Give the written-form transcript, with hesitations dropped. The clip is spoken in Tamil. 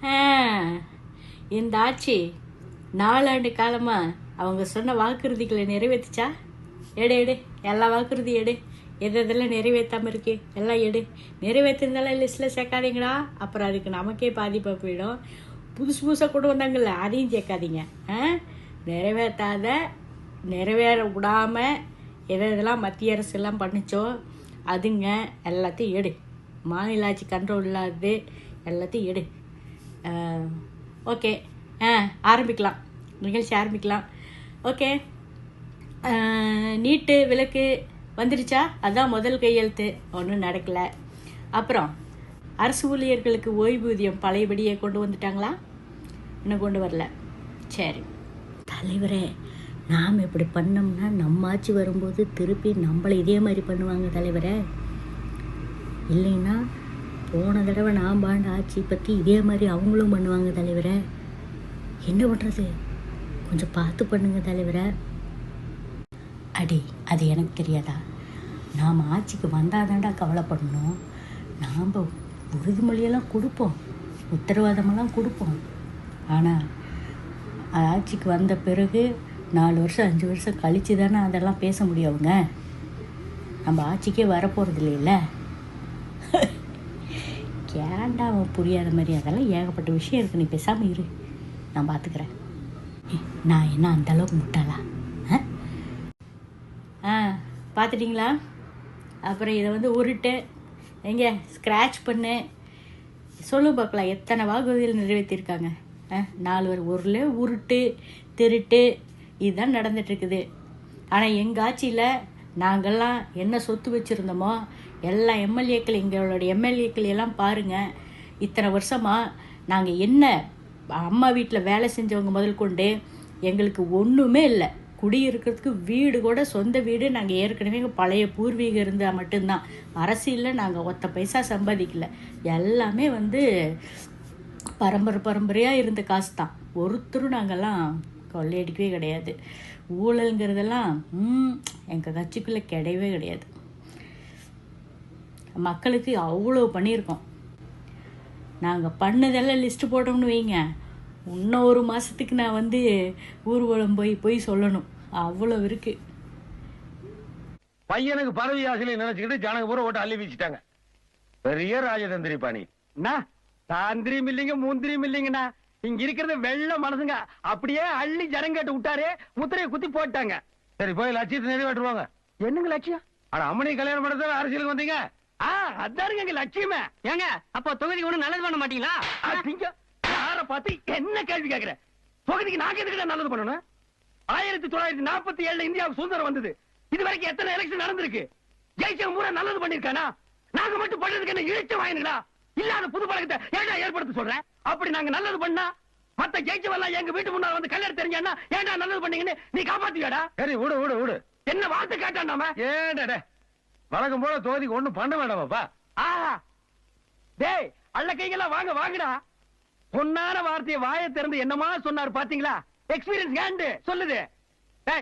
ஆ, இந்த ஆட்சி 4 ஆண்டு காலமா அவங்க சொன்ன வாக்குறுதிகளை நிறைவேற்றுச்சா? எடு எடு, எல்லா வாக்குறுதி எடு. எது எதெல்லாம் நிறைவேற்றாமல் இருக்கு எல்லாம் எடு. நிறைவேற்றிருந்தாலும் லிஸ்ட்டில் சேர்க்காதீங்களா, அப்புறம் அதுக்கு நமக்கே பாதிப்பாக போயிடும். புதுசு புதுசாக கொண்டு வந்தாங்கல்ல, அதையும் சேர்க்காதீங்க. நிறைவேற்றாத, நிறைவேற விடாமல் எதெல்லாம் மத்திய அரசு எல்லாம் பண்ணிச்சோ அதுங்க எல்லாத்தையும் எடு. மாநில ஆட்சி கண்ட்ரோல் இல்லாது எல்லாத்தையும் எடு. ஓகே, ஆரம்பிக்கலாம், நிகழ்ச்சி ஆரம்பிக்கலாம். ஓகே, நீட்டு விலக்கு வந்துருச்சா? அதுதான் முதல் கையெழுத்து. ஒன்றும் நடக்கலை. அப்புறம் அரசு ஊழியர்களுக்கு ஓய்வூதியம் பழையபடியே கொண்டு வந்துட்டாங்களா? இன்னும் கொண்டு வரல. சரி தலைவரே, நாம் இப்படி பண்ணோம்னா நம்ம ஆட்சி வரும்போது திருப்பி நம்மளை இதே மாதிரி பண்ணுவாங்க தலைவரே. இல்லைன்னா போன தடவை நாம் பாண்ட ஆட்சி பற்றி இதே மாதிரி அவங்களும் பண்ணுவாங்க தலைவரே. என்ன பண்ணுறது, கொஞ்சம் பார்த்து பண்ணுங்க தலைவரே. அடி, அது எனக்கு தெரியாதா? நாம் ஆட்சிக்கு வந்தால் தாண்டா கவலைப்படணும். நாம் உறுதிமொழியெல்லாம் கொடுப்போம், உத்தரவாதமெல்லாம் கொடுப்போம். ஆனால் ஆட்சிக்கு வந்த பிறகு 4 வருஷம் 5 வருஷம் கழித்து தானே அதெல்லாம் பேச முடியும். அவங்க நம்ம ஆட்சிக்கே வரப்போகிறது இல்லைல்ல. கேண்டா அவன் புரியாத மாதிரி அதெல்லாம் ஏகப்பட்ட விஷயம் இருக்குது. நீ பேசாமல் இரு, நான் பார்த்துக்கிறேன். நான் என்ன அந்த அளவுக்கு முட்டாளா? பார்த்துட்டிங்களா? அப்புறம் இதை உருட்டு, எங்கே ஸ்க்ராட்ச் பண்ணு, சொல்லு பார்க்கலாம் எத்தனை வாக்குறுதிகள் நிறைவேற்றியிருக்காங்க. 4 ஊரில் உருட்டு திருட்டு இதுதான் நடந்துட்டுருக்குது. ஆனால் எங்கள் ஆட்சியில் நாங்கள்லாம் என்ன சொத்து வச்சுருந்தோமோ எல்லா எம்எல்ஏக்கள், எங்களோட எம்எல்ஏக்கள் எல்லாம் பாருங்கள். இத்தனை வருஷமாக நாங்கள் என்ன அம்மா வீட்டில் வேலை செஞ்சவங்க முதல் கொண்டு எங்களுக்கு ஒன்றுமே இல்லை. குடியிருக்கிறதுக்கு வீடு கூட, சொந்த வீடு நாங்கள் ஏற்கனவே பழைய பூர்வீகம் இருந்தால் மட்டும்தான். அரசியலில் நாங்கள் ஒத்த பைசா சம்பாதிக்கல. எல்லாமே பரம்பரையாக இருந்த காசு தான். ஒருத்தரும் நாங்கள்லாம் கொள்ளையடிக்கவே கிடையாது. ஊழல்ங்கிறதெல்லாம் எங்கள் கட்சிக்குள்ளே கிடையவே கிடையாது. மக்களுக்கு அவ்வளோ பண்ணியிருக்கோம். நாங்கள் பண்ணதெல்லாம் லிஸ்ட்டு போட்டோம்னு வைங்க, இன்னும் 1 மாதத்துக்கு நான் ஊர்வலம் போய் சொல்லணும். அவ்வளோ இருக்கு. பையனுக்கு பதவி ஆசையை நினைச்சுக்கிட்டு ஜனங்க பூரா ஓட்டு அள்ளி வீச்சிட்டாங்க. பெரிய ராஜதந்திரி பாணி. தாந்திரியும் இல்லைங்க மூந்திரியும் இல்லைங்கண்ணா. இங்க இருக்கிறது வெள்ள மனசுங்க. அப்படியே அள்ளி ஜனங்கட்டு விட்டாரு, முத்திரையை குத்தி போட்டாங்க. சரி, போய் லட்சியத்தை நிறைவேற்றுவாங்க. என்னங்க லட்சியம்? ஆனா அம்மனை கல்யாணம் பண்ணதான் அரசியலுக்கு வந்தீங்க. அதாருங்க எங்க லட்சியமே. ஏங்க அப்ப தொகுதிக்கு ஒண்ணு நல்லது பண்ண மாட்டீங்களா? யார பார்த்து என்ன கேள்வி கேட்கிற? தொகுதிக்கு நாங்க எதுக்கு நல்லது பண்ணணும்? 1947 இந்தியாவுக்கு சுதந்திரம் வந்தது. இது வரைக்கும் எத்தனை எலெக்ஷன் நடந்திருக்கு? ஜெயிச்சவங்க பூரா நல்லது பண்ணிருக்கானா? நாங்க மட்டும் பண்றதுக்கு என்ன இழிச்ச வாயினுங்களா? இல்லாத புது பழக்கத்தை ஏன்டா ஏற்படுத்த சொல்றேன்? அப்படி நாங்க நல்லது பண்ணா மத்த ஜெயிச்சவெல்லாம் எங்க வீட்டு முன்னால கல்யாணம் தெரிஞ்சானா ஏன்டா நல்லது பண்ணீங்கன்னு நீ காப்பாத்துவியாடா? சரி, விடு. என்ன வார்த்தை கேட்டாண்டாம? ஏன்டா வழக்கம் போல தொகுதிக்கு ஒண்ணும் பண்ண வேண்டாமாப்பா. டேய், அள்ள கைகளா வாங்கடா. பொன்னான வார்த்தையை வாயை திறந்து என்னமா சொன்னாரு பாத்தீங்களா? எக்ஸ்பீரியன்ஸ் கேண்டு சொல்லுது.